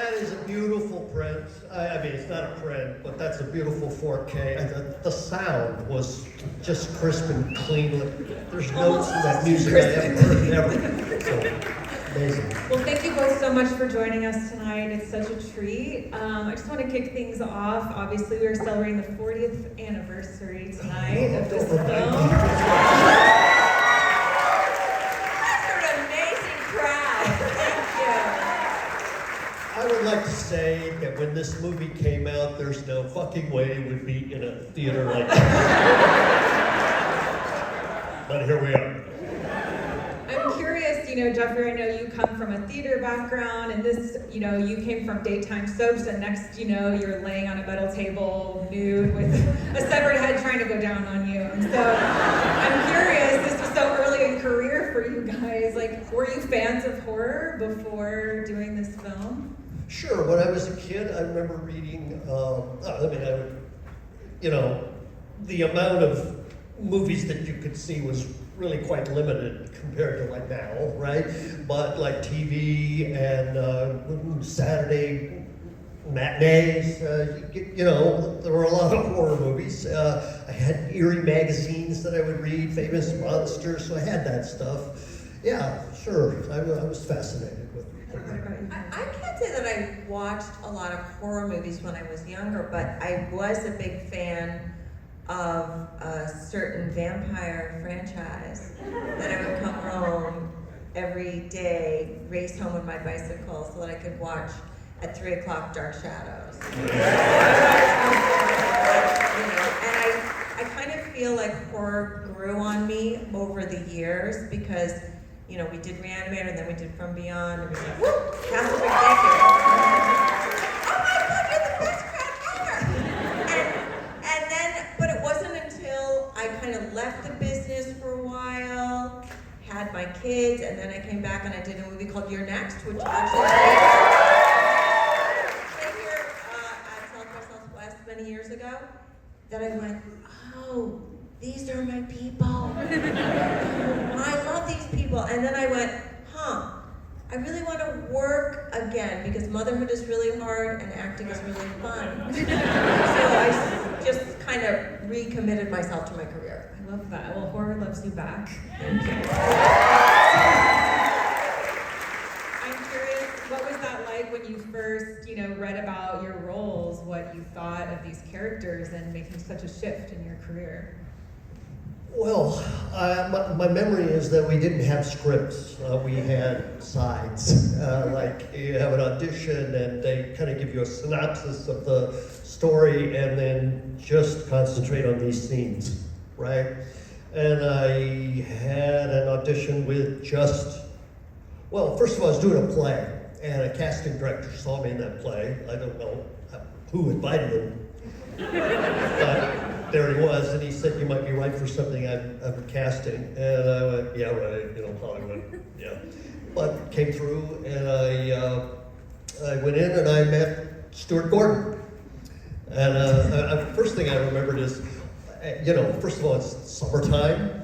That is a beautiful print. I mean, it's not a print, but that's a beautiful 4K. And the sound was just crisp and clean. There's notes in that music I haven't heard ever. So, amazing. Well, thank you both so much for joining us tonight. It's such a treat. I just want to kick things off. Obviously, we are celebrating the 40th anniversary tonight of this film. I would like to say that when this movie came out, there's no fucking way it would be in a theater like this. But here we are. I'm curious, Jeffrey, I know you come from a theater background, and this, you came from daytime soaps, and next, you're laying on a metal table, nude, with a severed head trying to go down on you. And so I'm curious, this was so early in career for you guys. Like, were you fans of horror before doing this film? Sure, when I was a kid, I remember reading, the amount of movies that you could see was really quite limited compared to like now, right? But like TV and Saturday matinees, there were a lot of horror movies. I had eerie magazines that I would read, Famous Monsters, so I had that stuff. Yeah, sure, I was fascinated with it. I can't say that I watched a lot of horror movies when I was younger, but I was a big fan of a certain vampire franchise that I would come home every day, race home on my bicycle so that I could watch at 3 o'clock Dark Shadows. And I kind of feel like horror grew on me over the years because we did Re-Animator, and then we did From Beyond, and we did, Castle Ridiculous. Oh my God, you're the best crowd ever! And then, but it wasn't until I kind of left the business for a while, had my kids, and then I came back and I did a movie called You're Next, which actually came here at South by Southwest many years ago, that I went, oh, these are my people. I love these people. And then I went, I really want to work again because motherhood is really hard and acting is really fun. So I just kind of recommitted myself to my career. I love that. Well, horror loves you back. Thank you. I'm curious, what was that like when you first, read about your roles, what you thought of these characters and making such a shift in your career? Well, my memory is that we didn't have scripts. We had sides. Like you have an audition and they kind of give you a synopsis of the story and then just concentrate on these scenes, right? And I had an audition with first of all, I was doing a play and a casting director saw me in that play. I don't know who invited him, but there he was, and he said, you might be right for something I'm casting. And I went, yeah, right, Hollywood, yeah. But came through, and I went in and I met Stuart Gordon. And first thing I remembered is, first of all, it's summertime,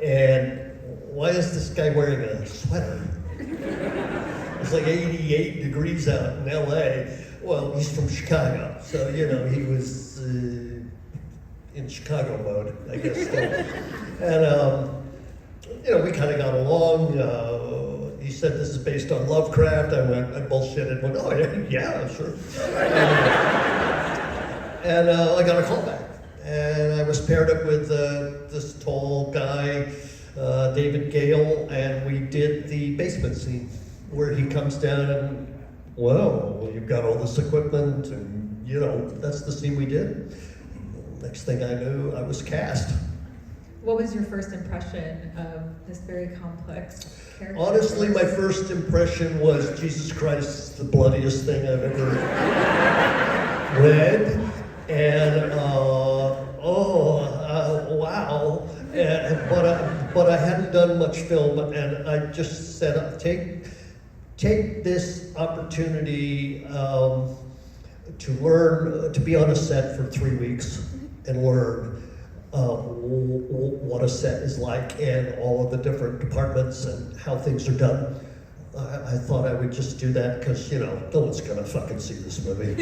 and why is this guy wearing a sweater? It's like 88 degrees out in LA. Well, he's from Chicago, so, he was in Chicago mode, I guess. And, we kind of got along. He said, this is based on Lovecraft. I bullshitted, went, oh, yeah, sure. And I got a call back. And I was paired up with this tall guy, David Gale, and we did the basement scene where he comes down and, well, you've got all this equipment, and, that's the scene we did. Next thing I knew, I was cast. What was your first impression of this very complex character? Honestly, my first impression was, Jesus Christ, the bloodiest thing I've ever read. And, wow. But I hadn't done much film, and I just said, take this opportunity to learn, to be on a set for 3 weeks and learn what a set is like and all of the different departments and how things are done. I thought I would just do that because, you know, no one's gonna fucking see this movie.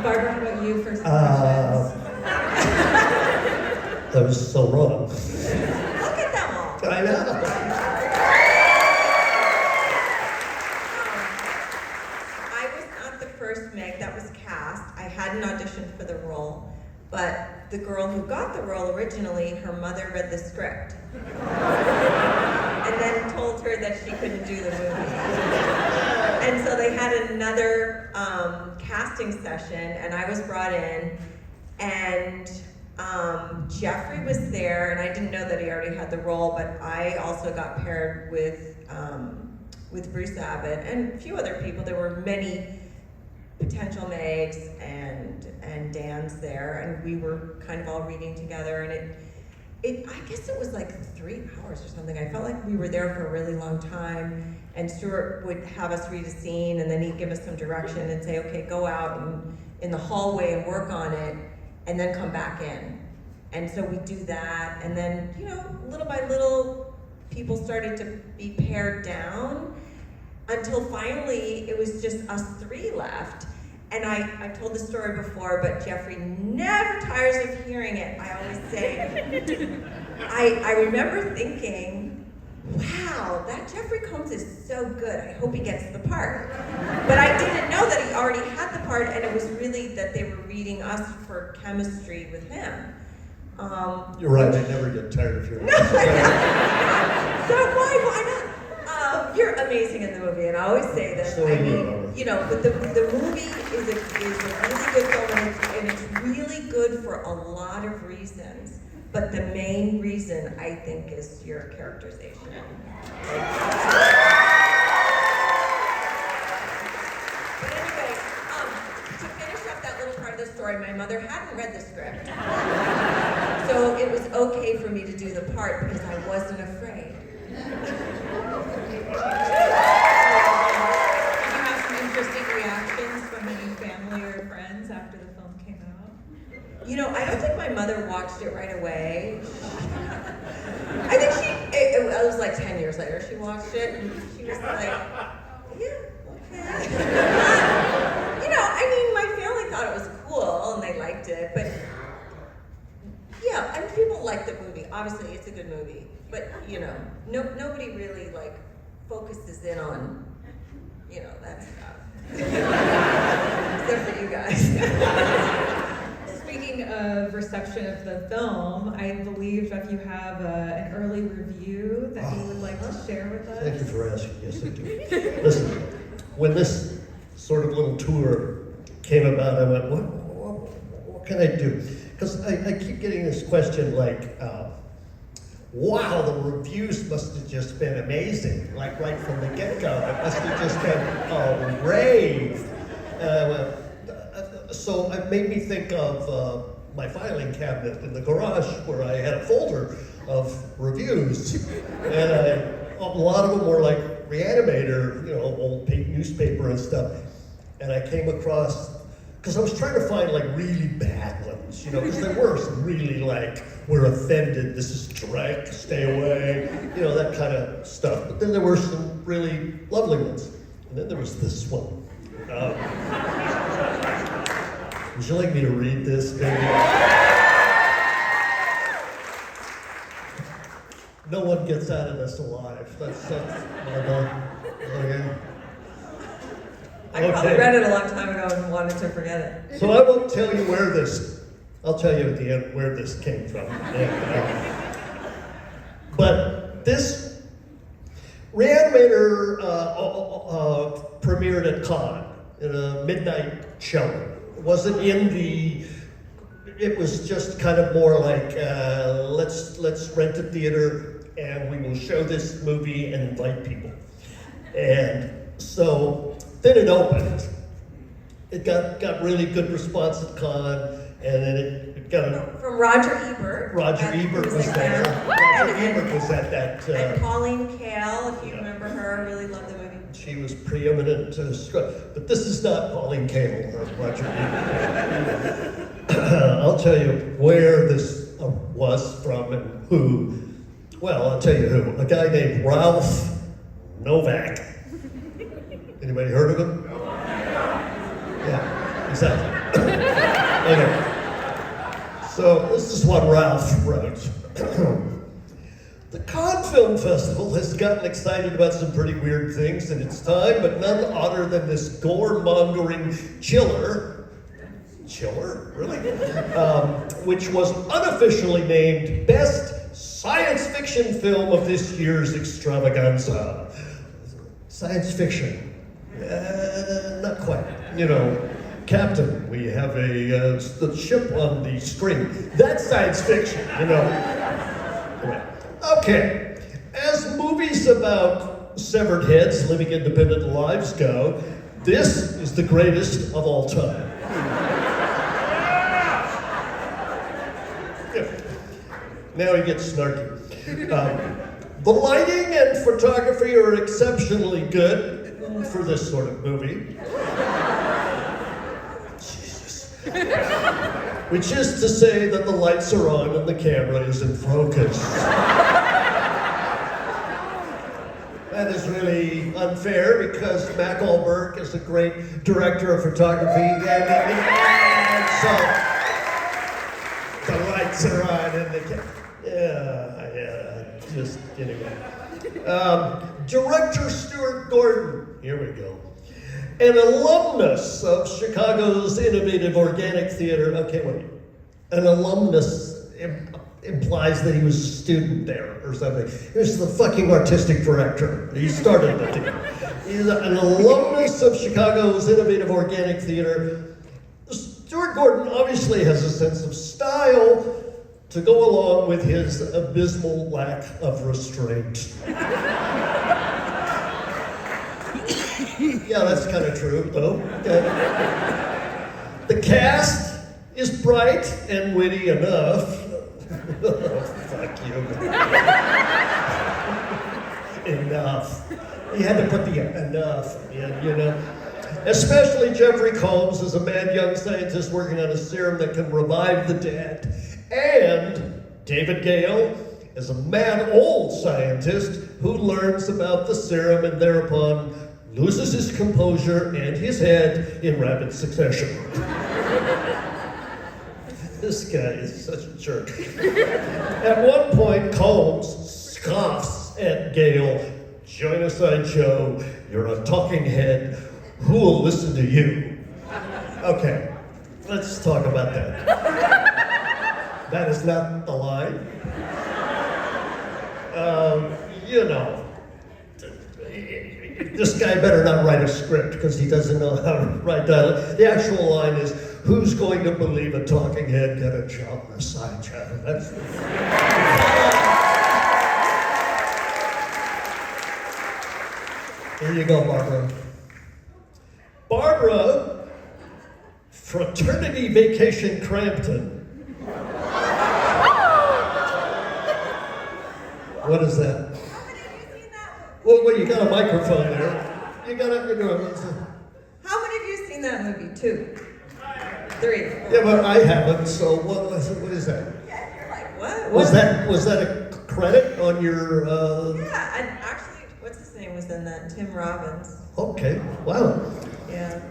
Barbara, how about you for some questions? That was so wrong. Look at them all. I know. I was not the first Meg that was cast. I hadn't auditioned for the role, but the girl who got the role originally, her mother read the script. And then told her that she couldn't do the movie. And so they had another casting session, and I was brought in, and Jeffrey was there, and I didn't know that he already had the role, but I also got paired with Bruce Abbott and a few other people. There were many potential Megs and Dan's there, and we were kind of all reading together, and I guess it was like 3 hours or something. I felt like we were there for a really long time, and Stuart would have us read a scene, and then he'd give us some direction and say, okay, go out and in the hallway and work on it, and then come back in. And so we do that, and then, you know, little by little, people started to be pared down until finally it was just us 3 left. And I've told this story before, but Jeffrey never tires of hearing it. I always say, I remember thinking, wow, that Jeffrey Combs is so good. I hope he gets the part. But I didn't know that he already had the part, and it was really that they were reading us for chemistry with him. You're right, I never get tired of hearing No, it. so why not? You're amazing in the movie, and I always say this. So I are you, mean, Laura. you know, but the movie is a really good film, and it's really good for a lot of reasons. But the main reason, I think, is your characterization. But anyway, to finish up that little part of the story, my mother hadn't read the script. So it was okay for me to do the part because I wasn't afraid. Did you have some interesting reactions from any family or friends after the film came out? You know, I don't think my mother watched it right away. I think it was like 10 years later she watched it, and she was like, yeah, okay. You know, I mean, my family thought it was cool, and they liked it, but yeah, I mean, people like the movie. Obviously, it's a good movie, but you know, nobody really like focuses in on, you know, that stuff. Except for you guys. Speaking of reception of the film, I believe, Jeff, you have an early review that you would like to share with us. Thank you for asking. Yes, I do. Listen, when this sort of little tour came about, I went, what can I do? Because I keep getting this question like, wow, the reviews must have just been amazing, like right from the get-go. It must have just been a rave. So it made me think of my filing cabinet in the garage where I had a folder of reviews. And a lot of them were like Re-Animator, you know, old newspaper and stuff. And I came across, because I was trying to find like really bad ones, you know, because there were some really like, we're offended, this is direct, stay away, you know, that kind of stuff. But then there were some really lovely ones. And then there was this one. Would you like me to read this, baby? No one gets out of this alive. That's okay. I probably read it a long time ago and wanted to forget it. So I won't tell you where this, I'll tell you at the end where this came from. But this Re-Animator premiered at Cannes in a midnight showing. It wasn't in the, it was just kind of more like, let's rent a theater and we will show this movie and invite people. And so then it opened. It got really good response at Cannes, and then it got a... From Roger Ebert. Roger Ebert was there. Roger Ebert was at that... and Pauline Kael, if you remember her, really loved the movie. She was preeminent, but this is not Pauline Kael or Roger Ebert. I'll tell you where this was from and who. Well, I'll tell you who. A guy named Ralph Novak. Anybody heard of him? Yeah, exactly. Okay. So this is what Ralph wrote. The Cannes Film Festival has gotten excited about some pretty weird things in its time, but none odder than this gore-mongering chiller, really? Which was unofficially named Best Science Fiction Film of this year's extravaganza. Science fiction. Not quite. You know, Captain, we have a ship on the screen. That's science fiction, you know. Anyway. Okay, as movies about severed heads living independent lives go, this is the greatest of all time. Yeah. Now he gets snarky. The lighting and photography are exceptionally good for this sort of movie. Jesus. Which is to say that the lights are on and the camera is in focus. That is really unfair because Mac Allberg is a great director of photography, and so the lights are on and the camera. Yeah, just anyway. Director Stuart Gordon, here we go. An alumnus of Chicago's innovative organic theater. Okay, wait. An alumnus implies that he was a student there or something. He was the fucking artistic director. He started the thing. He's an alumnus of Chicago's innovative organic theater. Stuart Gordon obviously has a sense of style to go along with his abysmal lack of restraint. Yeah, that's kind of true, though. The cast is bright and witty enough. Oh, fuck you. Enough. You had to put the enough in, you know. Especially Jeffrey Combs as a mad young scientist working on a serum that can revive the dead. And David Gale as a mad old scientist who learns about the serum and thereupon loses his composure and his head in rapid succession. This guy is such a jerk. At one point, Combs scoffs at Gale. Join us on Joe. You're a talking head. Who will listen to you? Okay, let's talk about that. That is not the line. You know, this guy better not write a script because he doesn't know how to write dialogue. The actual line is, who's going to believe a talking head got a job in a side job? That's Here you go, Barbara. Barbara, fraternity vacation Crampton. What is that? Well, you got a microphone there. You got it. How many of you have seen that movie? 2? 3? Yeah, but I haven't. So what is that? Yeah, you're like, what? Was that a credit on your? Yeah, and actually, what's his name was in that? Tim Robbins. Okay. Wow. Yeah.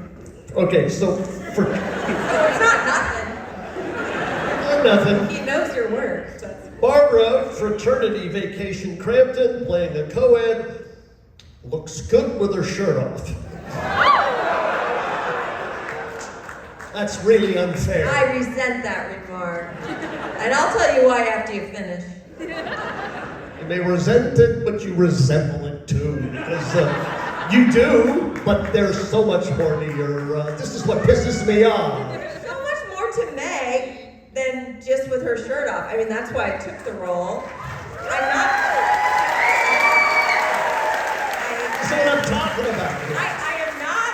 Okay, so for. So it's not nothing. Nothing. He knows your work. Barbara, fraternity vacation Crampton, playing a co-ed, looks good with her shirt off. That's really unfair. I resent that remark. And I'll tell you why after you finish. You may resent it, but you resemble it too. Because you do, but there's so much more to your, this is what pisses me off. There's so much more to Meg than just with her shirt off. I mean, that's why I took the role. I'm not... That's what I'm talking about. I am not...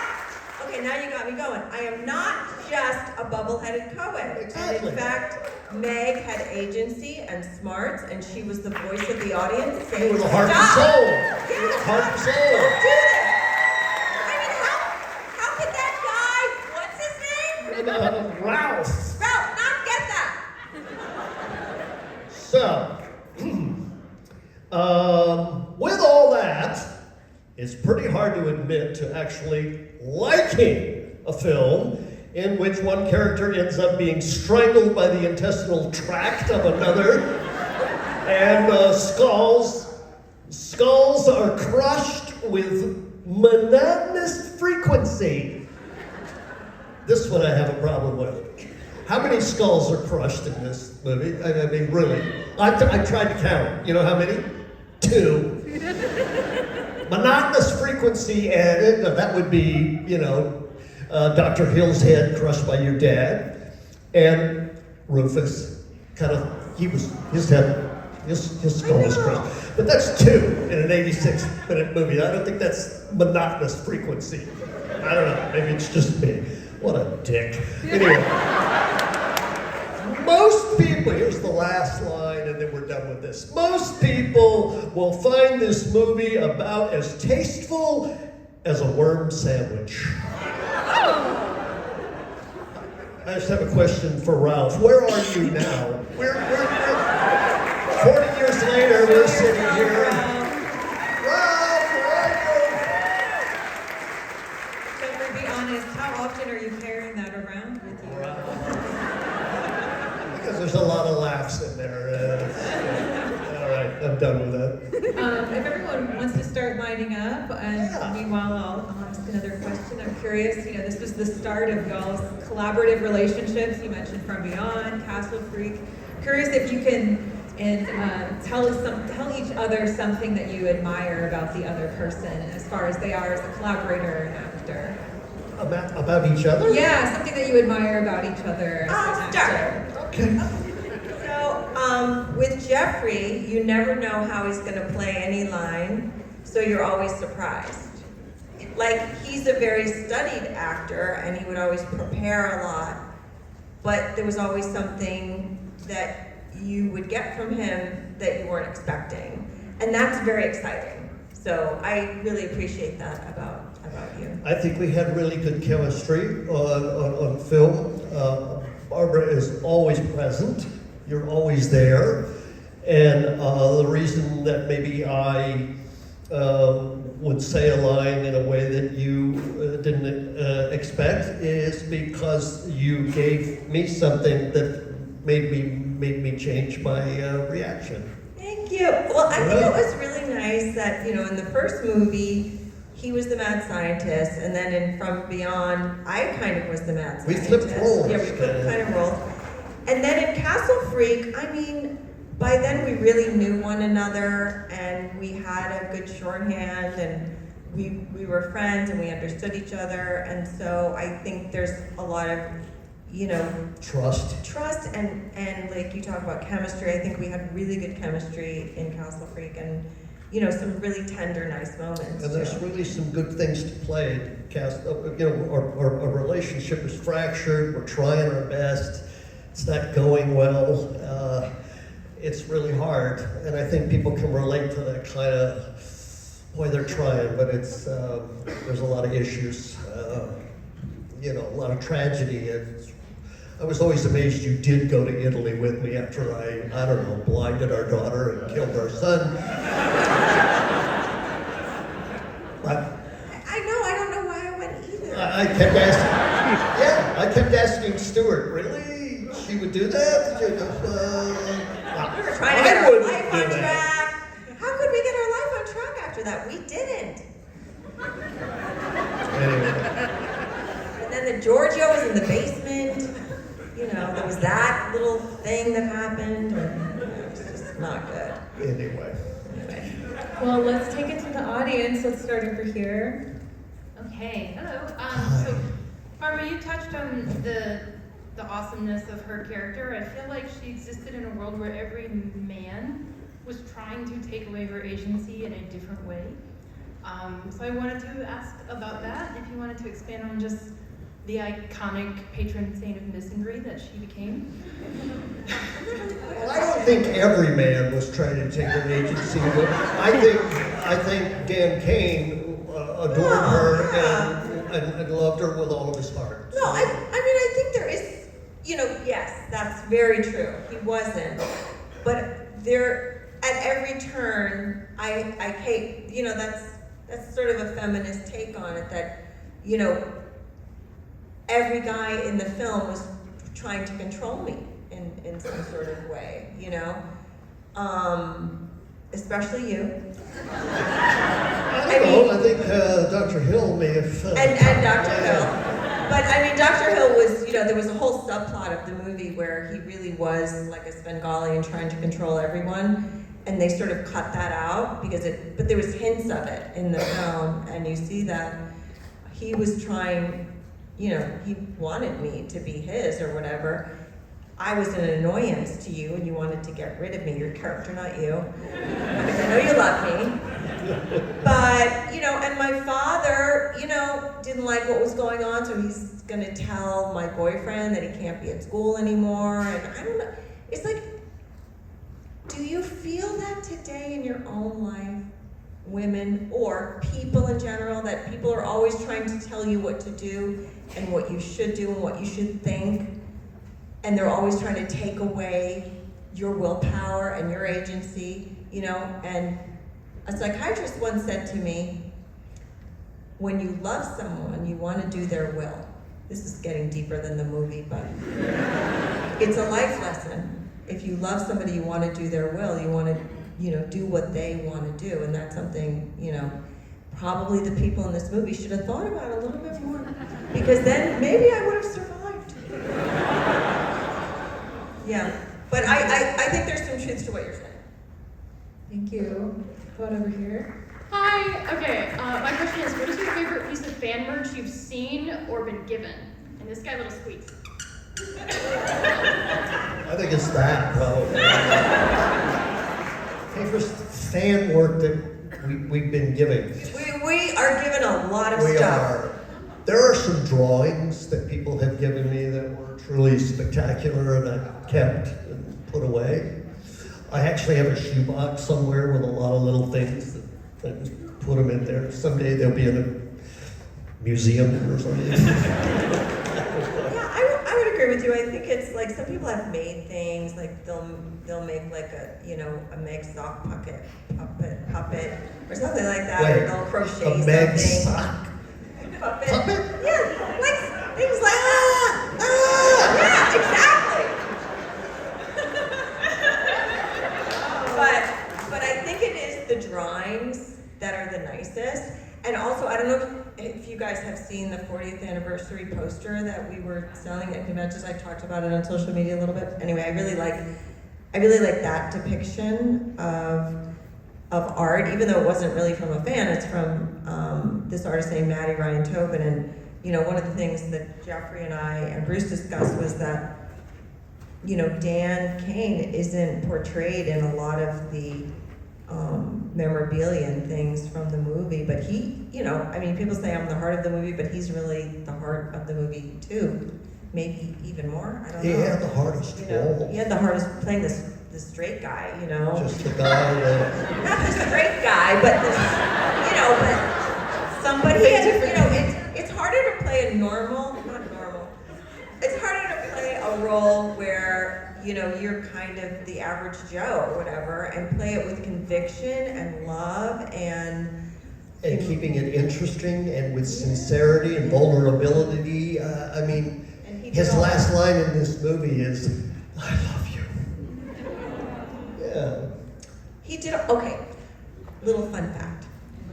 Okay, now you got me going. I am not just a bubble-headed co-ed. Exactly. And in fact, Meg had agency and smarts, and she was the voice of the audience saying, You were the heart and "Stop! soul. Yeah, You were the heart and Don't soul. do this! I mean, how could that guy... What's his name? Ralph. Ralph, not get that! So, hard to admit to actually liking a film in which one character ends up being strangled by the intestinal tract of another, and skulls are crushed with monotonous frequency. This one I have a problem with. How many skulls are crushed in this movie? I mean, really. I tried to count. You know how many? 2. Monotonous frequency added. That would be, Dr. Hill's head crushed by your dad, and Rufus. His skull was crushed. But that's 2 in an 86-minute movie. I don't think that's monotonous frequency. I don't know. Maybe it's just me. What a dick. Anyway. Most people, here's the last line and then we're done with this. Most people will find this movie about as tasteful as a worm sandwich. I just have a question for Ralph. Where are you now? We're 40 years later, we're sitting here. Ralph, where are you? So, be honest, how often are you carrying that around with you? Because there's a lot of laughs in there. All right, I'm done with that. If everyone wants to start lining up, and meanwhile I'll ask another question. I'm curious, this was the start of y'all's collaborative relationships. You mentioned From Beyond, Castle Freak. Curious if you can tell each other something that you admire about the other person as far as they are as a collaborator and actor. About each other? Yeah, something that you admire about each other as an I'll actor. start. Okay. So, with Jeffrey, you never know how he's going to play any line, so you're always surprised. Like, he's a very studied actor, and he would always prepare a lot, but there was always something that you would get from him that you weren't expecting. And that's very exciting. So I really appreciate that about you. I think we had really good chemistry on film. Barbara is always present. You're always there. And the reason that maybe I would say a line in a way that you didn't expect is because you gave me something that made me change my reaction. Thank you. Well, I think it was really nice that, in the first movie, he was the mad scientist, and then in From Beyond, I kind of was the mad scientist. We flipped roles. Yeah, we flipped kind of roles. And then in Castle Freak, by then we really knew one another, and we had a good shorthand, and we were friends, and we understood each other, and so I think there's a lot of trust and like you talk about chemistry. I think we had really good chemistry in Castle Freak, and some really tender, nice moments. And there's really some good things to play. Our relationship is fractured. We're trying our best. It's not going well. It's really hard, and I think people can relate to that kind of. Boy, they're trying, but it's there's a lot of issues. A lot of tragedy. I was always amazed you did go to Italy with me after I don't know, blinded our daughter and killed our son. I don't know why I went either. I kept asking Stuart, really? She would do that? We were trying to get our life on track. How could we get our life on track after that? We didn't. Anyway. And then the Giorgio was in the basement. There was that little thing that happened, and it was just not good. Anyway. Well, let's take it to the audience. Let's start over here. Okay, hello. So, Barbara, you touched on the awesomeness of her character. I feel like she existed in a world where every man was trying to take away her agency in a different way. So I wanted to ask about that, if you wanted to expand on just the iconic patron saint of misandry that she became. Well, I don't think every man was trying to take an agency. I think Dan Kane adored her and loved her with all of his heart. No, I think there is, yes, that's very true. He wasn't. But there, at every turn, I hate, That's sort of a feminist take on it, that, you know, every guy in the film was trying to control me in some sort of way, you know? Especially you. I don't know. I think Dr. Hill may have. And Dr. Hill. But I mean, Dr. Hill was, you know, there was a whole subplot of the movie where he really was like a Svengali and trying to control everyone. And they sort of cut that out because but there was hints of it in the film. And you see that he was trying, you know, he wanted me to be his or whatever. I was an annoyance to you and you wanted to get rid of me, your character, not you. Because I know you love me. But, you know, and my father, you know, didn't like what was going on, so he's gonna tell my boyfriend that he can't be at school anymore. And I don't know, it's like, do you feel that today in your own life, women or people in general, that people are always trying to tell you what to do and what you should do and what you should think? And they're always trying to take away your willpower and your agency, you know? And a psychiatrist once said to me, when you love someone, you want to do their will. This is getting deeper than the movie, but it's a life lesson. If you love somebody, you want to do their will. You want to, you know, do what they want to do. And that's something, you know, probably the people in this movie should have thought about a little bit more. Because then maybe I would have survived. Yeah, but I think there's some truth to what you're saying. Thank you. How about over here? Hi. Okay. My question is, what is your favorite piece of fan merch you've seen or been given? And this guy, little squeaks. I think it's that, probably. Favorite fan work that we've been giving. We are given a lot of We stuff. are. There are some drawings that people have given me that were truly spectacular and I kept and put away. I actually have a shoebox somewhere with a lot of little things that I just put them in there. Someday they'll be in a museum or something. Yeah, I would agree with you. I think it's like some people have made things, like they'll make like a, you know, a Meg sock puppet or something like that, Wait, or they'll crochet a something. Meg sock Puppet. puppet? Yeah, like things like yeah, exactly. But I think it is the drawings that are the nicest. And also, I don't know if you guys have seen the 40th anniversary poster that we were selling at conventions. I talked about it on social media a little bit. Anyway, I really like that depiction of art, even though it wasn't really from a fan. It's from this artist named Maddie Ryan Tobin. And you know, one of the things that Jeffrey and I and Bruce discussed was that, you know, Dan Kane isn't portrayed in a lot of the memorabilia and things from the movie, but he, you know, I mean, people say I'm the heart of the movie, but he's really the heart of the movie too. Maybe even more, I don't know. He had the hardest role. He had the hardest playing this straight guy, you know. Just the guy that... Not the straight guy, but this, you know, but somebody, you know, it's harder to play it's harder to play a role where, you know, you're kind of the average Joe or whatever, and play it with conviction and love and keeping it interesting and with sincerity and vulnerability. I mean, his last line in this movie is, "I love you." Yeah. He did, okay, little fun fact.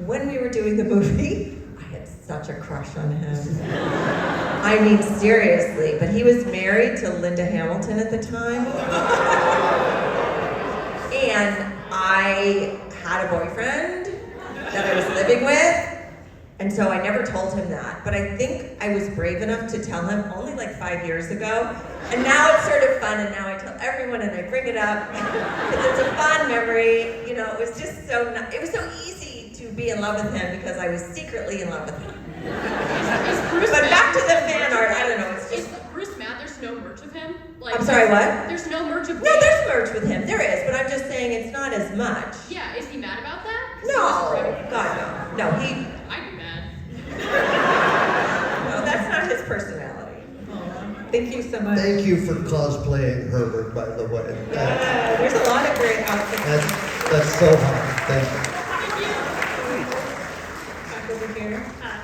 When we were doing the movie, I had such a crush on him. I mean, seriously, but he was married to Linda Hamilton at the time. And I had a boyfriend that I was living with, and so I never told him that. But I think I was brave enough to tell him only like 5 years ago. And now it's sort of fun, and now I tell everyone and I bring it up because it's a fond memory. You know, it was just it was so easy to be in love with him because I was secretly in love with him. But back to the fan art, I don't know, it's just... Is Bruce mad there's no merch of him? Like, I'm sorry, what? There's no merch of him? No, there's merch with him, there is, but I'm just saying it's not as much. Yeah, is he mad about that? 'Cause he No, was forever- God, no. No, I'd be mad. no, that's not his personality. Thank you so much. Thank you for cosplaying Herbert, by the way. Yeah, there's a lot of great outfits. That's so hot. Thank you.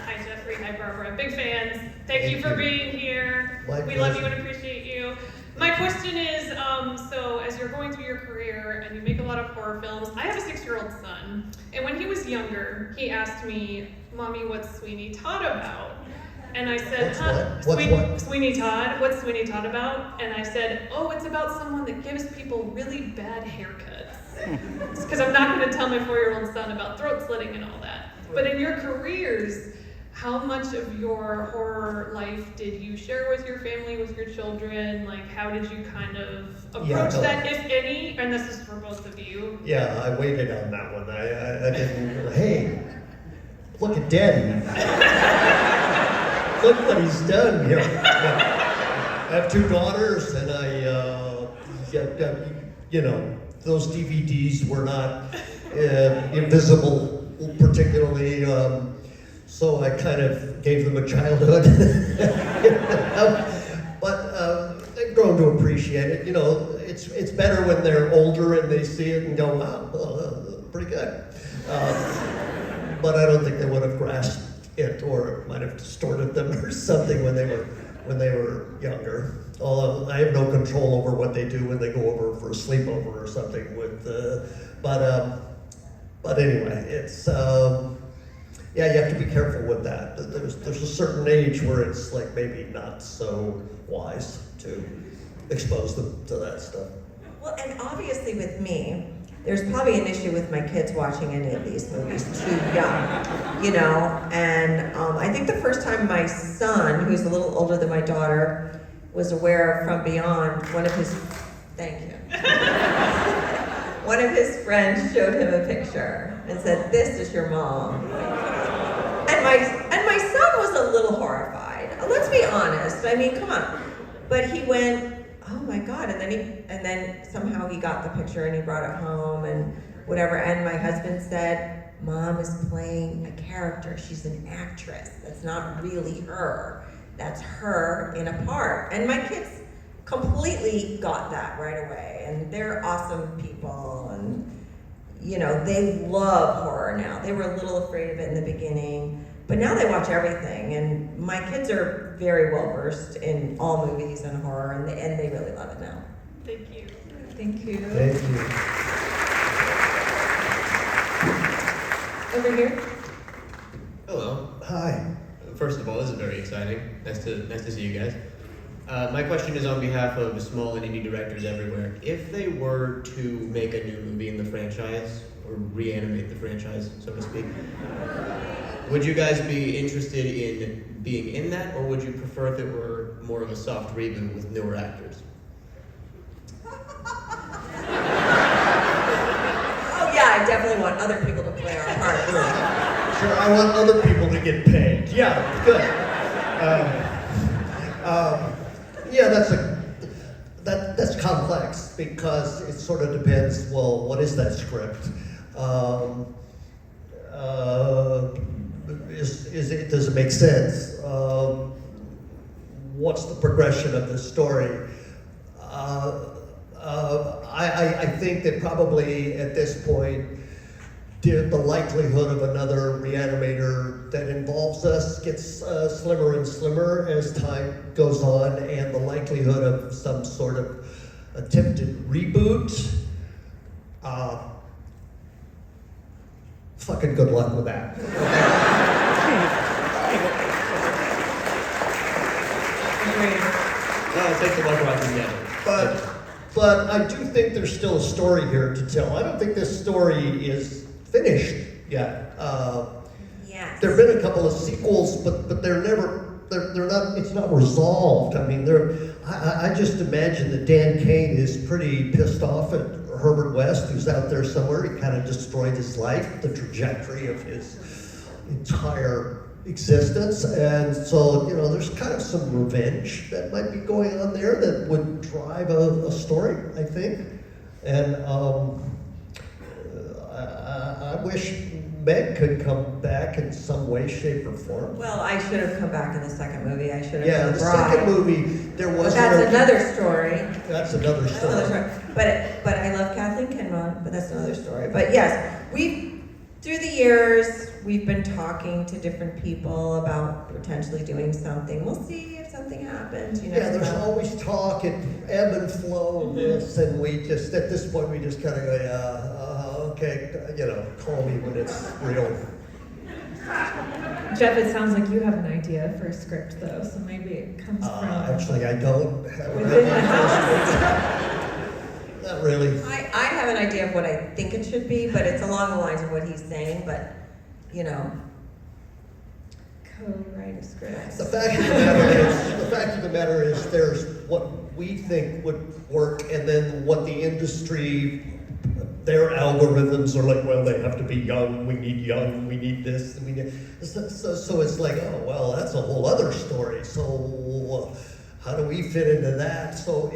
Hi, Jeffrey. Hi, Barbara. Big fans. Thank you for being here. We love you and appreciate you. My question is, so as you're going through your career and you make a lot of horror films, I have a 6-year-old son, and when he was younger, he asked me, "Mommy, what's Sweeney Todd about?" And I said, What? Sweeney Todd, what's Sweeney Todd about? And I said, oh, it's about someone that gives people really bad haircuts. Because I'm not going to tell my 4-year-old son about throat slitting and all that. But in your careers, how much of your horror life did you share with your family, with your children? Like, how did you kind of approach that, if any? And this is for both of you. Yeah, I waited on that one. I didn't, hey, look at Daddy. Look what he's done here. I have 2 daughters, and those DVDs were not invisible particularly, so I kind of gave them a childhood. But they've grown to appreciate it. You know, it's better when they're older and they see it and go, wow, pretty good. But I don't think they would have grasped it, or it might have distorted them or something when they were younger. Although I have no control over what they do when they go over for a sleepover or something with. But anyway, it's you have to be careful with that. There's a certain age where it's like maybe not so wise to expose them to that stuff. Well, and obviously with me, there's probably an issue with my kids watching any of these movies too young, you know? And I think the first time my son, who's a little older than my daughter, was aware of From Beyond, one of his friends showed him a picture and said, "This is your mom." And my son was a little horrified. Let's be honest. I mean, come on. But he went, "Oh my God," and then somehow he got the picture and he brought it home and whatever. And my husband said, "Mom is playing a character. She's an actress. That's not really her. That's her in a part." And my kids completely got that right away. And they're awesome people, and you know, they love horror now. They were a little afraid of it in the beginning, but now they watch everything. And my kids are very well versed in all movies and horror, and they really love it now. Thank you. Thank you. Thank you. Over here. Hello. Hi. First of all, this is very exciting. Nice to see you guys. My question is on behalf of small and indie directors everywhere. If they were to make a new movie in the franchise, or reanimate the franchise, so to speak, would you guys be interested in being in that, or would you prefer if it were more of a soft reboot with newer actors? Oh yeah, I definitely want other people to play our parts. Sure, I want other people to get paid. Yeah, good. That's complex because it sort of depends. Well, what is that script? Does it make sense? What's the progression of the story? I think that probably at this point, the likelihood of another Re-Animator that involves us gets slimmer and slimmer as time goes on, and the likelihood of some sort of attempted reboot, fucking good luck with that. Well, take the luck rocking down. But I do think there's still a story here to tell. I don't think this story is finished yet. Yes. There've been a couple of sequels, but they're not. It's not resolved. I mean, I just imagine that Dan Kane is pretty pissed off at Herbert West, who's out there somewhere. He kind of destroyed his life, the trajectory of his entire existence, and so there's kind of some revenge that might be going on there that would drive a story, I think, and I wish Meg could come back in some way, shape, or form. Well, I should have come back in the second movie. I should have Yeah, been the Bride. second movie, there was But that's another story. That's another That's another story. story. But I love Kathleen Kinmont, but that's another story. But yes, through the years, we've been talking to different people about potentially doing something. We'll see if something happens, you know. Yeah, there's so. always talk and ebb and flow of this, and we just, at this point, we just kind of go, yeah, okay, you know, call me when it's real. Jeff, it sounds like you have an idea for a script though, so maybe it comes from Actually, I don't have an within the idea. house. Not really. I have an idea of what I think it should be, but it's along the lines of what he's saying, but, you know. Co-write a script. The fact of the matter is, there's what we think would work, and then what the industry, their algorithms are like, well, they have to be young, we need this, and we need, so it's like, oh, well, that's a whole other story, so how do we fit into that? So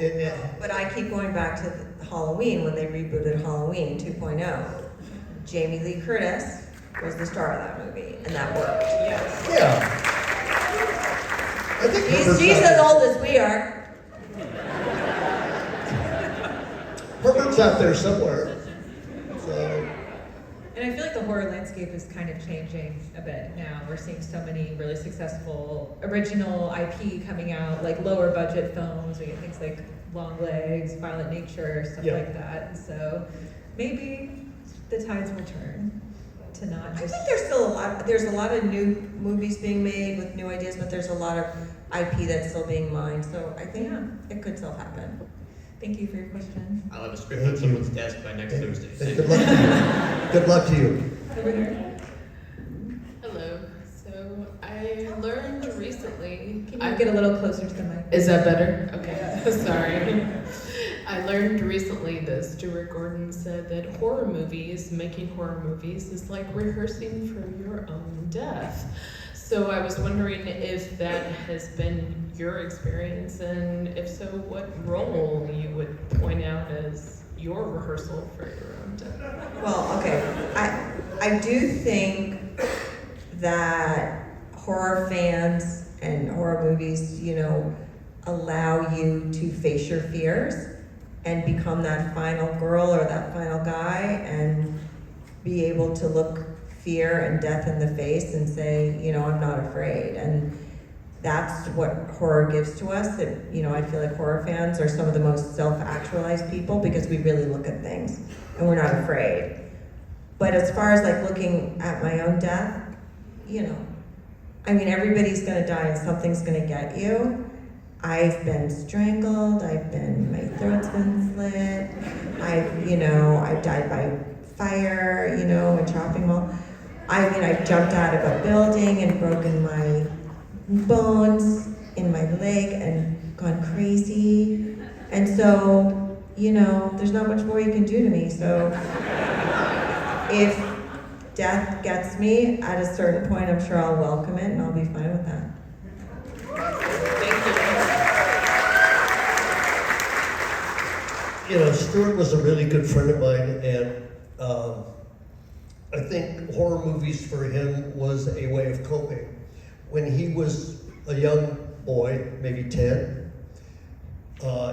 But I keep going back to Halloween, when they rebooted Halloween 2.0. Jamie Lee Curtis was the star of that movie, and that worked. yeah. I think She's as old as we are. Herbert's out there somewhere. So, And I feel like the horror landscape is kind of changing a bit now. We're seeing so many really successful original IP coming out, like lower budget films. We get things like Long Legs, Violent Nature, stuff Yeah. like that. And so maybe the tides will turn to not I just. think there's a lot of new movies being made with new ideas, but there's a lot of IP that's still being mined, so I think it could still happen. Thank you for your question. I'll have a script on someone's desk by next Thursday. good luck to you. Good luck to you. Over here. Hello. So I learned recently. Can you get a little closer to the mic? Is that better? Okay. Sorry. I learned recently that Stuart Gordon said that making horror movies, is like rehearsing for your own death. So I was wondering if that has been your experience, and if so, what role you would point out as your rehearsal for your own death. Well, okay, I do think that horror fans and horror movies, you know, allow you to face your fears and become that final girl or that final guy and be able to look fear and death in the face and say, you know, I'm not afraid. And that's what horror gives to us. That, you know, I feel like horror fans are some of the most self-actualized people because we really look at things and we're not afraid. But as far as like looking at my own death, you know, I mean, everybody's gonna die and something's gonna get you. I've been strangled, my throat's been slit, I've died by fire, you know, a chopping wall. I mean, I've jumped out of a building and broken my bones in my leg and gone crazy. And so, you know, there's not much more you can do to me. So if death gets me at a certain point, I'm sure I'll welcome it and I'll be fine with that. You know, Stuart was a really good friend of mine, and I think horror movies for him was a way of coping. When he was a young boy, maybe 10,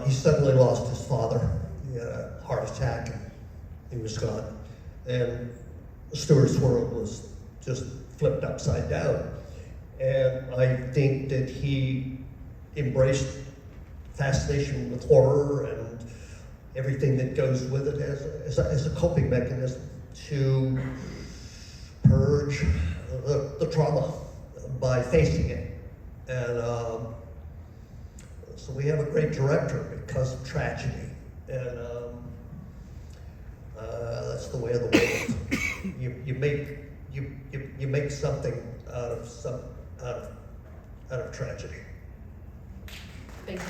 he suddenly lost his father. He had a heart attack, and he was gone. And Stuart's world was just flipped upside down. And I think that he embraced fascination with horror and everything that goes with it as a coping mechanism to purge the trauma by facing it. And so we have a great director because of tragedy. And that's the way of the world. You make something out of tragedy. Thank you.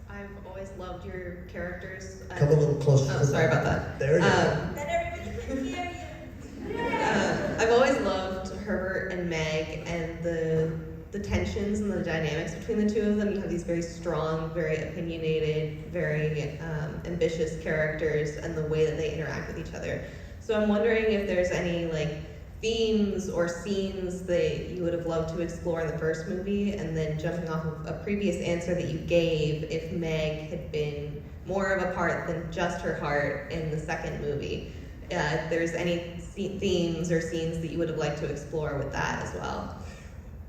I've always loved your characters. Come a little closer to the sorry about that. There you go. Then everybody can hear you. I've always loved Herbert and Meg and the tensions and the dynamics between the two of them. You have these very strong, very opinionated, very ambitious characters and the way that they interact with each other. So I'm wondering if there's any like themes or scenes that you would have loved to explore in the first movie, and then jumping off of a previous answer that you gave, if Meg had been more of a part than just her heart in the second movie. If there's any themes or scenes that you would have liked to explore with that as well.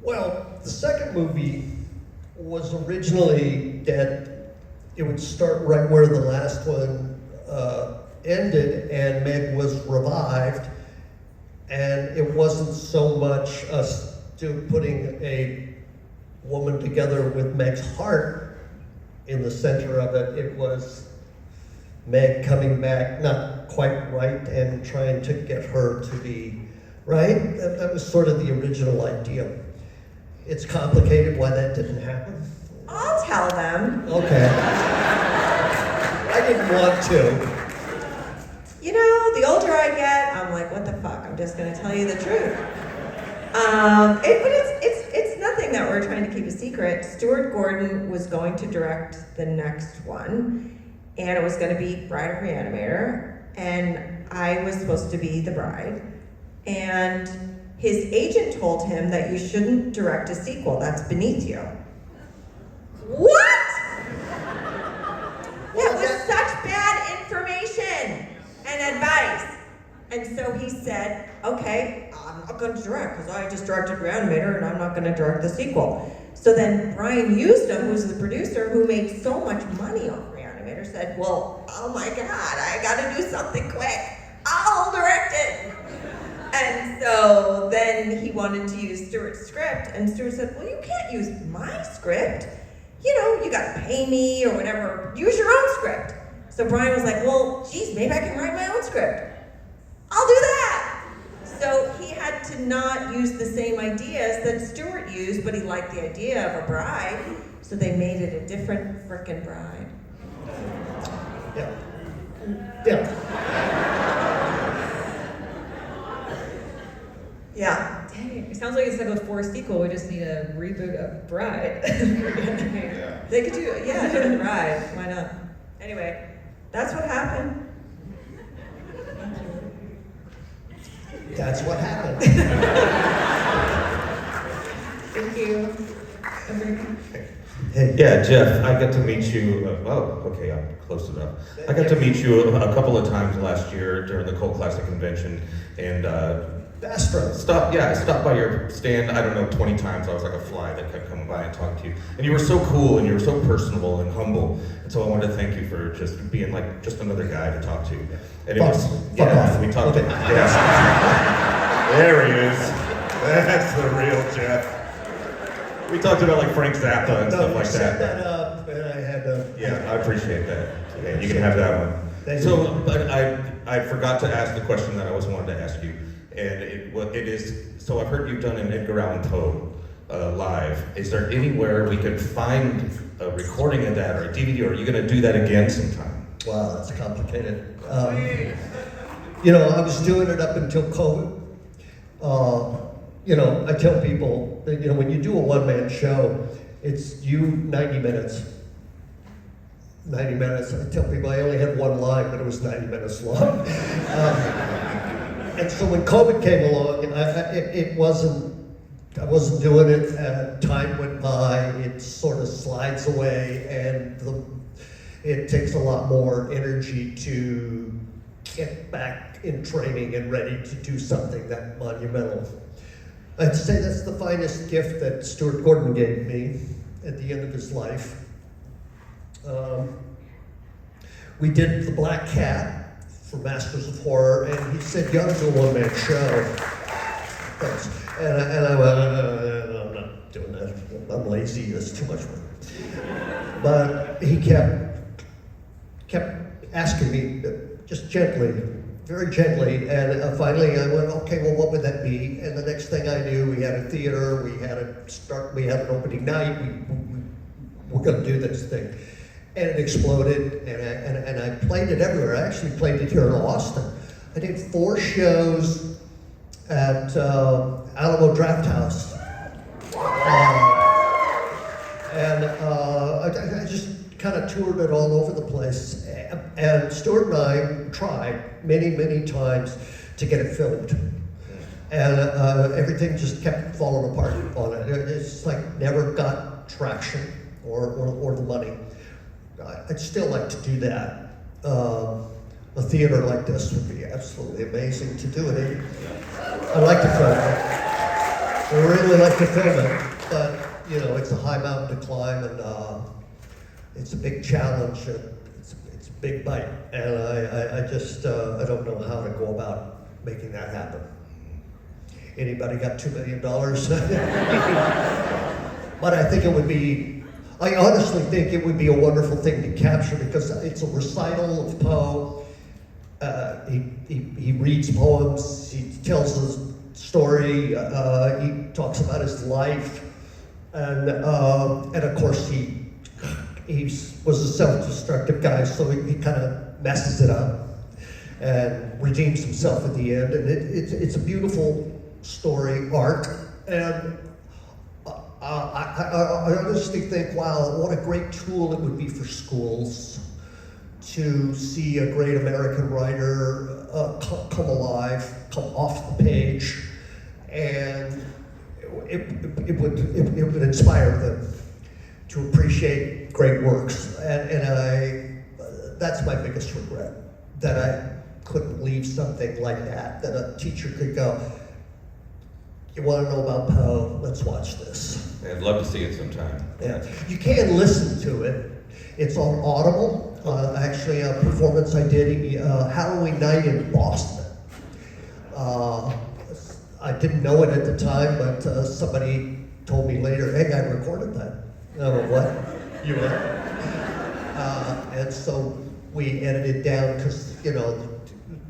Well, the second movie was originally that it would start right where the last one ended, and Meg was revived, and it wasn't so much us putting a woman together with Meg's heart in the center of it. It was Meg coming back not quite right and trying to get her to be right. That was sort of the original idea. It's complicated why that didn't happen. I'll tell them. Okay. I didn't want to. You know, the older I get, I'm like, what the fuck? I'm just gonna tell you the truth. But it's nothing that we're trying to keep a secret. Stuart Gordon was going to direct the next one, and it was gonna be Bride of Re-Animator, and I was supposed to be the bride. And his agent told him that you shouldn't direct a sequel, that's beneath you. What? That was such bad information and advice. And so he said, okay, I'm not gonna direct, because I just directed Re-Animator and I'm not gonna direct the sequel. So then Brian Usdom, who's the producer, who made so much money off Re-Animator, said, well, oh my God, I gotta do something quick. I'll direct it. And so then he wanted to use Stuart's script, and Stuart said, well, you can't use my script. You know, you gotta pay me or whatever. Use your own script. So Brian was like, well, geez, maybe I can write my own script. I'll do that. So he had to not use the same ideas that Stuart used, but he liked the idea of a bride, so they made it a different frickin' bride. Yeah. Yeah. Yeah. Dang, it sounds like instead of a forced sequel, we just need a reboot of Bride. They could do, yeah, different bride. Why not? Anyway, that's what happened. That's what happened. Thank you. Hey. Yeah, Jeff, I got to meet you, okay, I'm close enough. I got to meet you a couple of times last year during the Cult Classic Convention, and Astro. I stopped by your stand, I don't know, 20 times. I was like a fly that kept coming by and talking to you. And you were so cool, and you were so personable and humble. And so I wanted to thank you for just being like just another guy to talk to. And it was, Fuck off. we talked to, yeah. There he is. That's the real Jeff. We talked about like Frank Zappa and stuff like set that. that up, and I had to. Yeah, I appreciate that. Yeah, you can have that one. Thank So, you. but I forgot to ask the question that I always wanted to ask you, and it is. So I've heard you've done an Edgar Allan Poe live. Is there anywhere we could find a recording of that or a DVD? Or are you going to do that again sometime? Wow, that's complicated. You know, I was doing it up until COVID. You know, I tell people that, you know, when you do a one-man show, it's you 90 minutes. 90 minutes. I tell people I only had one line, but it was 90 minutes long. And so when COVID came along, I wasn't doing it. Time went by. It sort of slides away, and it takes a lot more energy to get back in training and ready to do something that monumental. I'd say that's the finest gift that Stuart Gordon gave me at the end of his life. We did The Black Cat for Masters of Horror, and he said, you ought to do a one-man show. Thanks. And I went, I'm not doing that. I'm lazy, that's too much work. But he kept asking me, just gently, very gently, and finally I went, okay, well, what would that be? And the next thing I knew, we had a theater, we had an opening night, we're gonna do this thing. And it exploded, and I played it everywhere. I actually played it here in Austin. I did 4 shows at Alamo Draft House. I just kind of toured it all over the place. And Stuart and I tried many, many times to get it filmed. And everything just kept falling apart on it. It's like never got traction or the money. I'd still like to do that. A theater like this would be absolutely amazing to do it in. I'd like to film it. I really like to film it, but you know, it's a high mountain to climb, and it's a big challenge. And it's a big bite, and I just I don't know how to go about making that happen. Anybody got $2 million? But I think it would be. I honestly think it would be a wonderful thing to capture because it's a recital of Poe. He reads poems, he tells a story, he talks about his life, and of course he was a self-destructive guy, so he kind of messes it up and redeems himself at the end, and it's a beautiful story arc, and I honestly think, wow, what a great tool it would be for schools to see a great American writer come alive, come off the page, and it would inspire them to appreciate great works. And that's my biggest regret, that I couldn't leave something like that a teacher could go, you want to know about Poe? Let's watch this. I'd love to see it sometime. Yeah, you can listen to it. It's on Audible. Actually, a performance I did Halloween night in Boston. I didn't know it at the time, but somebody told me later, hey, I recorded that. And I went, what? You what? And so we edited down because, you know,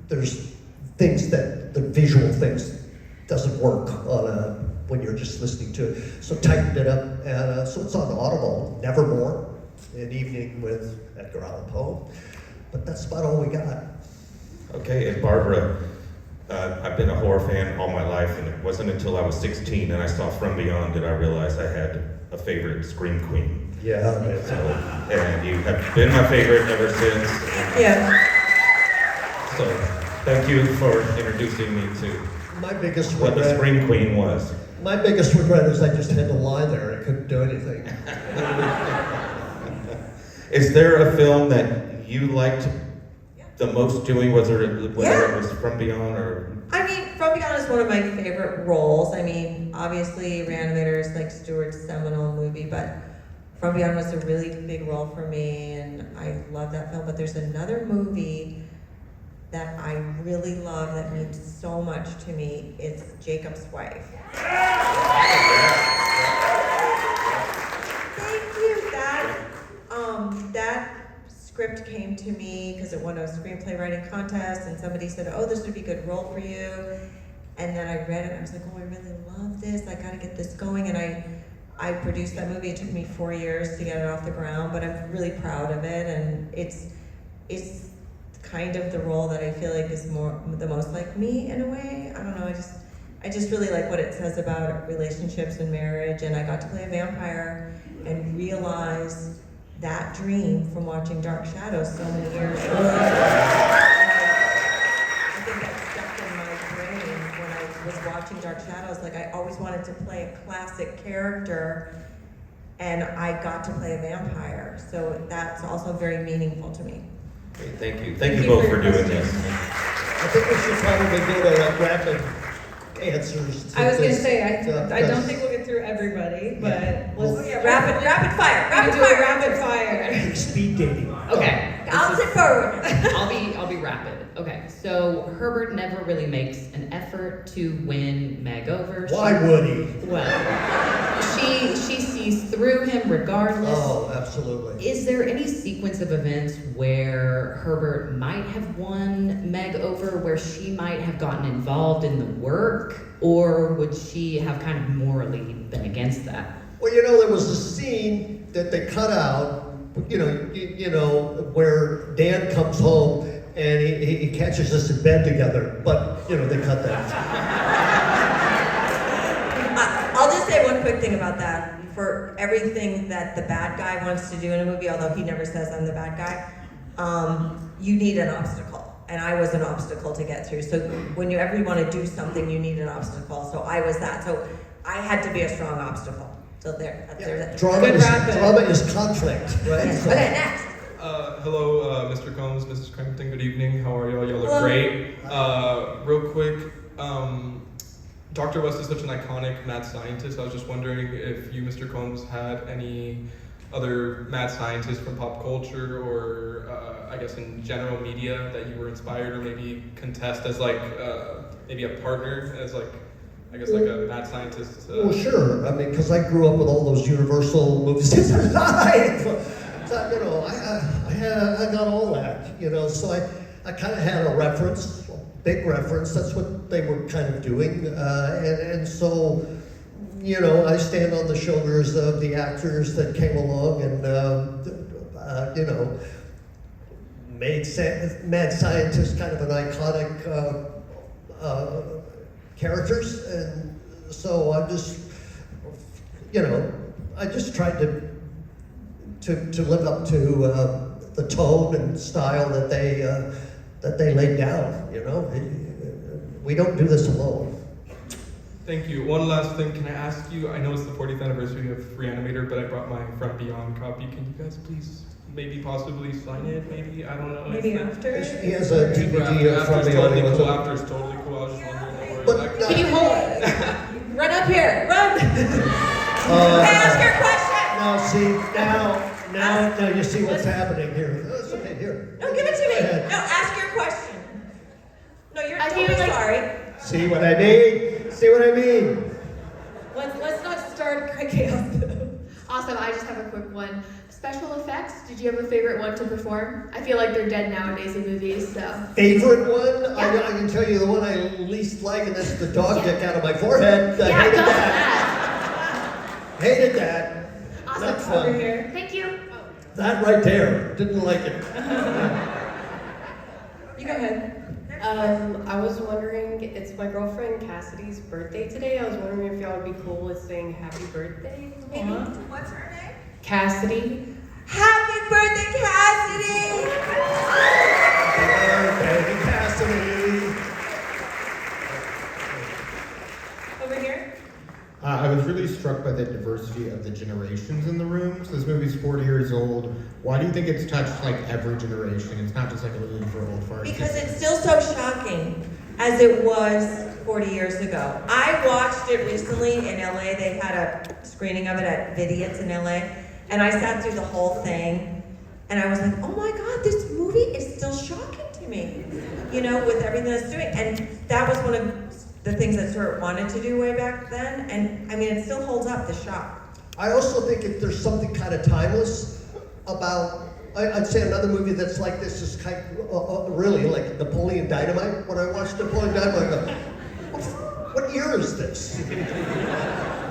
there's things that, the visual things doesn't work on when you're just listening to it. So tightened it up, and so it's on Audible, Nevermore, an evening with Edgar Allan Poe. But that's about all we got. Okay, and Barbara, I've been a horror fan all my life, and it wasn't until I was 16 and I saw From Beyond that I realized I had a favorite Scream Queen. Yeah. And you have been my favorite ever since. Yeah. So thank you for introducing me to My biggest what the regret. Scream Queen was. My biggest regret is I just had to lie there. I couldn't do anything. Is there a film that you liked the most doing, whether it was From Beyond or? I mean, From Beyond is one of my favorite roles. I mean, obviously, Re-Animator is like Stuart's seminal movie, but From Beyond was a really big role for me, and I love that film. But there's another movie that I really love that means so much to me. It's Jacob's Wife. Thank you. That script came to me because it won a screenplay writing contest, and somebody said, oh, this would be a good role for you. And then I read it, and I was like, oh, I really love this. I gotta get this going. And I produced that movie. It took me 4 years to get it off the ground, but I'm really proud of it. And it's kind of the role that I feel like is the most like me in a way. I don't know, I just really like what it says about relationships and marriage, and I got to play a vampire and realize that dream from watching Dark Shadows so many years earlier. I think that stuck in my brain when I was watching Dark Shadows. Like, I always wanted to play a classic character, and I got to play a vampire. So that's also very meaningful to me. Okay, thank you. Thank you both for doing this. I think we should probably go to rapid answers. To I was gonna this, say, I don't because- think we'll get through everybody, but let's Rapid fire. do a rapid fire. Speed dating. Okay. I'll sit forward. I'll be rapid. Okay, so Herbert never really makes an effort to win Meg over. Why would he? Well, she sees through him regardless. Oh, absolutely. Is there any sequence of events where Herbert might have won Meg over, where she might have gotten involved in the work, or would she have kind of morally been against that? Well, you know, there was a scene that they cut out. You know, where Dan comes home and he catches us in bed together. But you know, they cut that. I'll just say one quick thing about that. For everything that the bad guy wants to do in a movie, although he never says I'm the bad guy, you need an obstacle. And I was an obstacle to get through. So whenever you want to do something, you need an obstacle. So I was that. So I had to be a strong obstacle. So there's Drama is conflict, right? Yes. So- Okay, next. Hello, Mr. Combs, Mrs. Crampton, good evening. How are y'all? Y'all look Hello. great. Real quick, Dr. West is such an iconic mad scientist. I was just wondering if you, Mr. Combs, had any other mad scientists from pop culture or I guess in general media that you were inspired or maybe contest as like maybe a partner as like I guess like a mad scientist. Well, sure. I mean, because I grew up with all those Universal movies in life. So, you know, I got all that, you know, so I kind of had a reference, a big reference. That's what they were kind of doing. And so, you know, I stand on the shoulders of the actors that came along and, you know, made mad scientists kind of an iconic characters. And so I just, you know, I just tried to live up to the tone and style that they laid down. You know, we don't do this alone. Thank you. One last thing, can I ask you? I know it's the 40th anniversary of Re-Animator, but I brought my From Beyond copy. Can you guys please, maybe possibly sign it? Maybe I don't know. Maybe after? He has a DVD of From After's Beyond. totally cool. After's totally cool. I was just wondering. No But, worries. Can you hold it? Run up here, run! Hey, ask your question. Now see, now you see what's happening here. Oh, it's okay, here. No, give it to Go me. ahead. No, ask your question. No, you're I totally feel like- sorry. See what I mean? See what I mean? Let's not start chaos. Awesome, I just have a quick one. Special effects, did you have a favorite one to perform? I feel like they're dead nowadays in movies, so. Favorite one? Yeah. I can tell you the one I least like, and that's the dog dick out of my forehead. I Yeah, hated go that. with that. Hated that. Awesome. Not Over fun. here. Thank you. That right there. Didn't like it. You go ahead. I was wondering, it's my girlfriend Cassidy's birthday today. I was wondering if y'all would be cool with saying happy birthday. Maybe. What's her name? Cassidy. Happy birthday, Cassidy! Baby Cassidy. Over here. I was really struck by the diversity of the generations in the room. So this movie's 40 years old. Why do you think it's touched like every generation? It's not just like a movie for old farts. Because it's still so shocking as it was 40 years ago. I watched it recently in LA. They had a screening of it at Vidiot's in LA. And I sat through the whole thing. And I was like, oh my God, this movie is still shocking to me. You know, with everything that's doing. And that was one of the things that Stuart wanted to do way back then. And I mean, it still holds up, the shock. I also think if there's something kind of timeless about, I'd say another movie that's like this is kind really like Napoleon Dynamite. When I watched Napoleon Dynamite, I go, what year is this?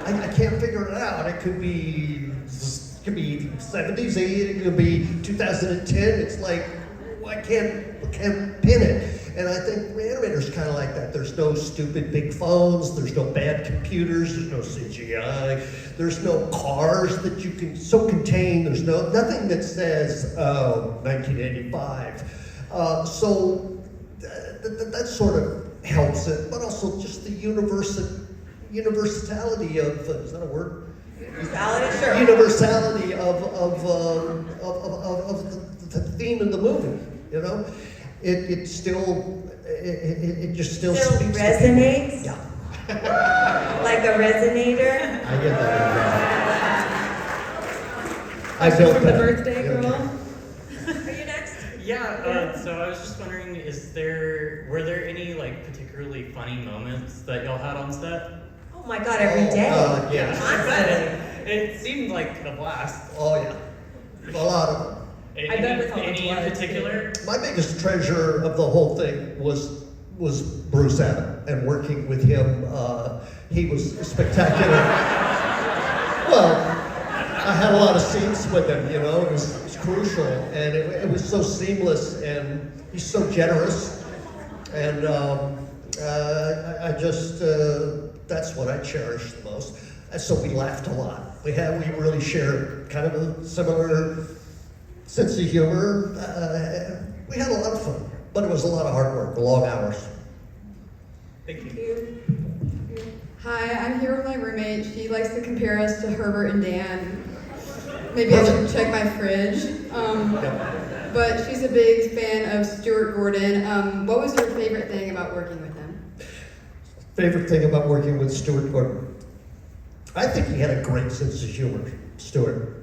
I can't figure it out. It could be 70s, 80s, it could be 2010. It's like, I can't pin it. And I think Re-Animator's kind of like that. There's no stupid big phones, there's no bad computers, there's no CGI, there's no cars that you can so contain, there's nothing that says, 1985. So that sort of helps it, but also just the universality of, is that a word? Universality, sure. Universality of the theme of the movie, you know? It just still Still speaks resonates? To yeah. Like a resonator? I get that. I Question built from the that. birthday girl. Are you next? Yeah, so I was just wondering, were there any like particularly funny moments that y'all had on set? Oh my God, every day. Yeah. Constantly. It seemed like a blast. Oh yeah. A lot of them. I bet with all the Any in blood, particular? My biggest treasure of the whole thing was Bruce Abbott, and working with him, he was spectacular. Well, I had a lot of scenes with him, you know, it was crucial, and it was so seamless, and he's so generous, and I just, that's what I cherish the most. And so we laughed a lot. We really shared kind of a similar sense of humor. We had a lot of fun, but it was a lot of hard work, long hours. Thank you. Hi, I'm here with my roommate. She likes to compare us to Herbert and Dan. Maybe I should check my fridge. but she's a big fan of Stuart Gordon. What was your favorite thing about working with him? Favorite thing about working with Stuart Gordon? I think he had a great sense of humor, Stuart.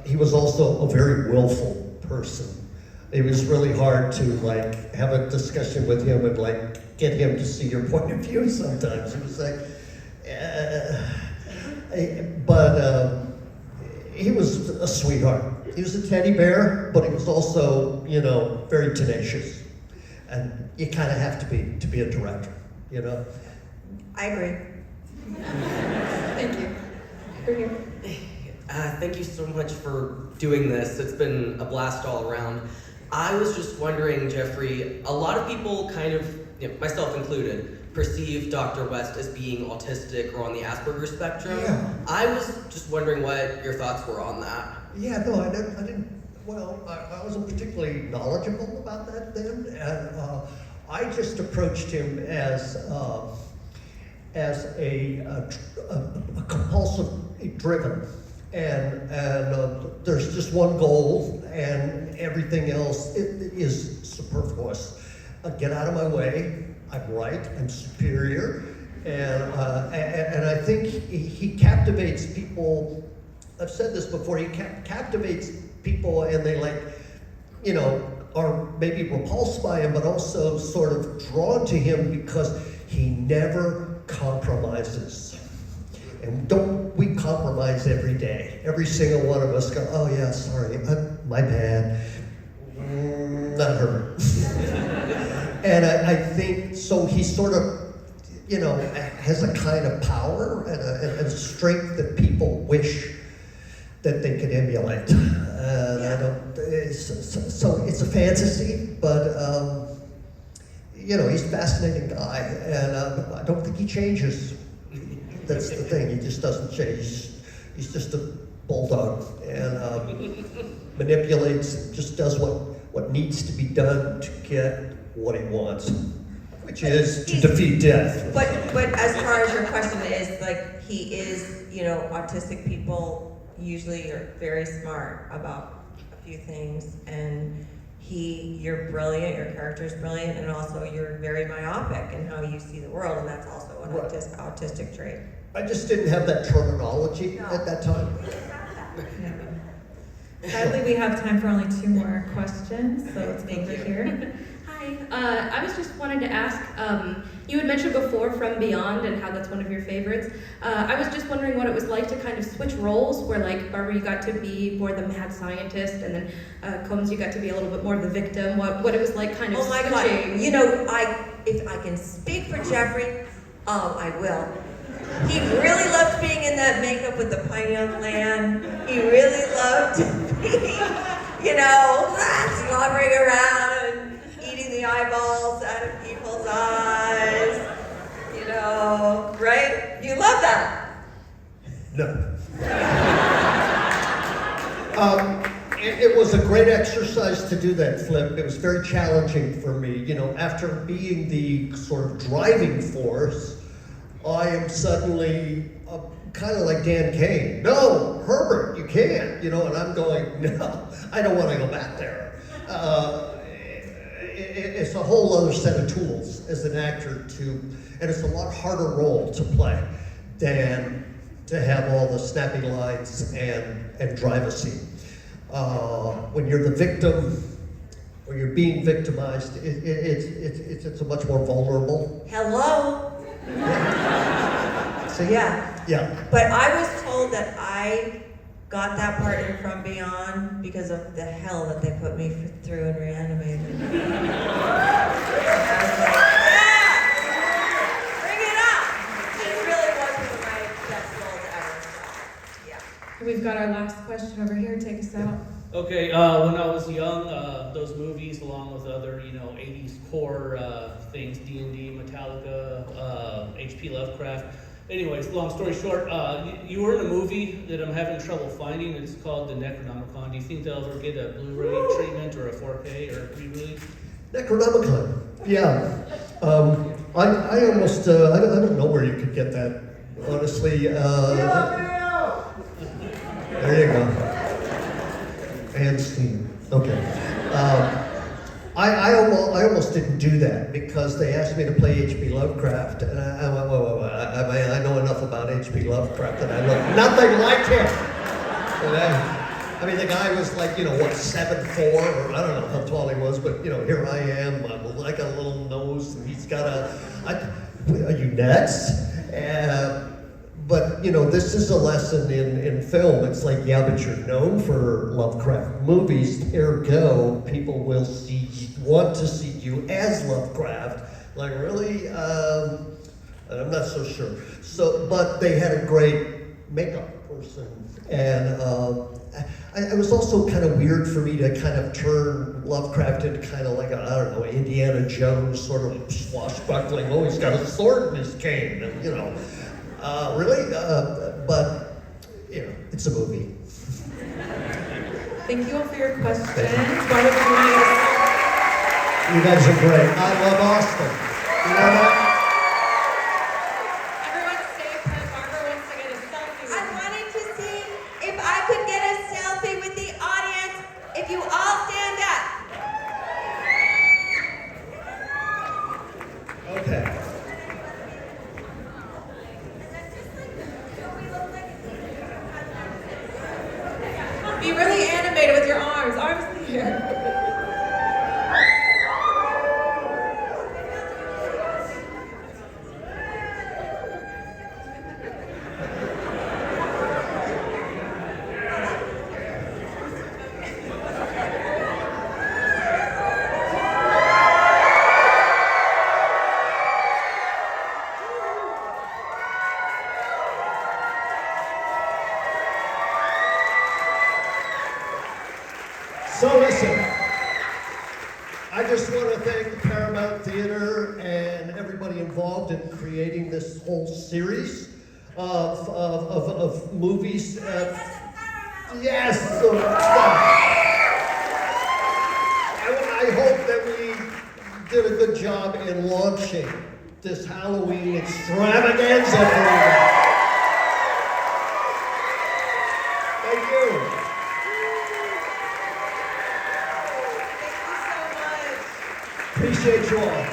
He was also a very willful person. It was really hard to like have a discussion with him and like get him to see your point of view sometimes. It was like, but he was a sweetheart. He was a teddy bear, but he was also, you know, very tenacious. And you kind of have to be a director, you know? I agree. Thank you. Thank you so much for doing this. It's been a blast all around. I was just wondering, Jeffrey, a lot of people kind of, you know, myself included, perceive Dr. West as being autistic or on the Asperger's spectrum. Yeah. I was just wondering what your thoughts were on that. Yeah, no, I didn't, well, I wasn't particularly knowledgeable about that then, and I just approached him as a compulsive driven, and there's just one goal, and everything else is superfluous. Get out of my way, I'm right, I'm superior, and I think he captivates people. I've said this before, he captivates people and they like, you know, are maybe repulsed by him, but also sort of drawn to him because he never compromises. And don't we compromise every day? Every single one of us go, oh yeah, sorry, my bad. Not Herbert. And I think, so he sort of, you know, has a kind of power and a strength that people wish that they could emulate. So it's a fantasy, but you know, he's a fascinating guy, and I don't think he changes. That's the thing, he just doesn't change. He's just a bulldog, and manipulates, just does what needs to be done to get what he wants, which is to defeat death. But as far as your question is, like, he is, you know, autistic people usually are very smart about a few things, and you're brilliant, your character's brilliant, and also you're very myopic in how you see the world, and that's also an autistic trait. I just didn't have that terminology at that time. Sadly, we have time for only 2 more questions, so let's go over here. Hi, I was just wanting to ask, you had mentioned before From Beyond and how that's one of your favorites. I was just wondering what it was like to kind of switch roles, where like Barbara, you got to be more the mad scientist, and then Combs, you got to be a little bit more of the victim. What it was like kind of switching. God, you know, if I can speak for Jeffrey, I will. He really loved being in that makeup with the pineal gland. He really loved being, you know, slobbering around, eating the eyeballs out of people's eyes, you know, right? You love that. No. It was a great exercise to do that flip. It was very challenging for me. You know, after being the sort of driving force, I am suddenly kind of like Dan Kane. No, Herbert, you can't. You know, and I'm going, no, I don't want to go back there. It's a whole other set of tools as an actor and it's a lot harder role to play than to have all the snappy lines and drive a scene. When you're the victim, or you're being victimized, it's a much more vulnerable. Hello? So yeah. But I was told that I got that part in From Beyond because of the hell that they put me through in Re-Animator. And I was like, yeah! Bring it up! It really was one of my best roles ever. So, yeah. We've got our last question over here. Take us out. Okay, when I was young, those movies, along with other, 80s core things, D&D, Metallica, H.P. Lovecraft. Anyways, long story short, you were in a movie that I'm having trouble finding. It's called The Necronomicon. Do you think they'll ever get a Blu-ray treatment or a 4K or a re-release? Necronomicon, yeah. I almost, I don't know where you could get that, honestly. There you go. And Steam. Okay. I almost didn't do that because they asked me to play H.P. Lovecraft, and I went, whoa. I know enough about H.P. Lovecraft that I look nothing like him. I mean, the guy was like, 7'4", or I don't know how tall he was, but here I am. I got a little nose, and he's got are you nuts? But this is a lesson in film. It's like, yeah, but you're known for Lovecraft movies, ergo, people will want to see you as Lovecraft. Like, really? I'm not so sure. But they had a great makeup person, and it was also kind of weird for me to kind of turn Lovecraft into kind of like Indiana Jones sort of swashbuckling. Oh, he's got a sword in his cane, and really? But it's a movie. Thank you all for your questions. You guys are great. I love Austin. You know that? Everyone stay put. Barbara wants to get a selfie. I wanted to see if I could get a selfie with the audience. If you all stand up. Okay. Be really animated with your arms. Arms in the air. So listen, I just want to thank the Paramount Theater and everybody involved in creating this whole series of movies. Yes! So, I hope that we did a good job in launching this Halloween extravaganza for you. Thank you. Appreciate you all.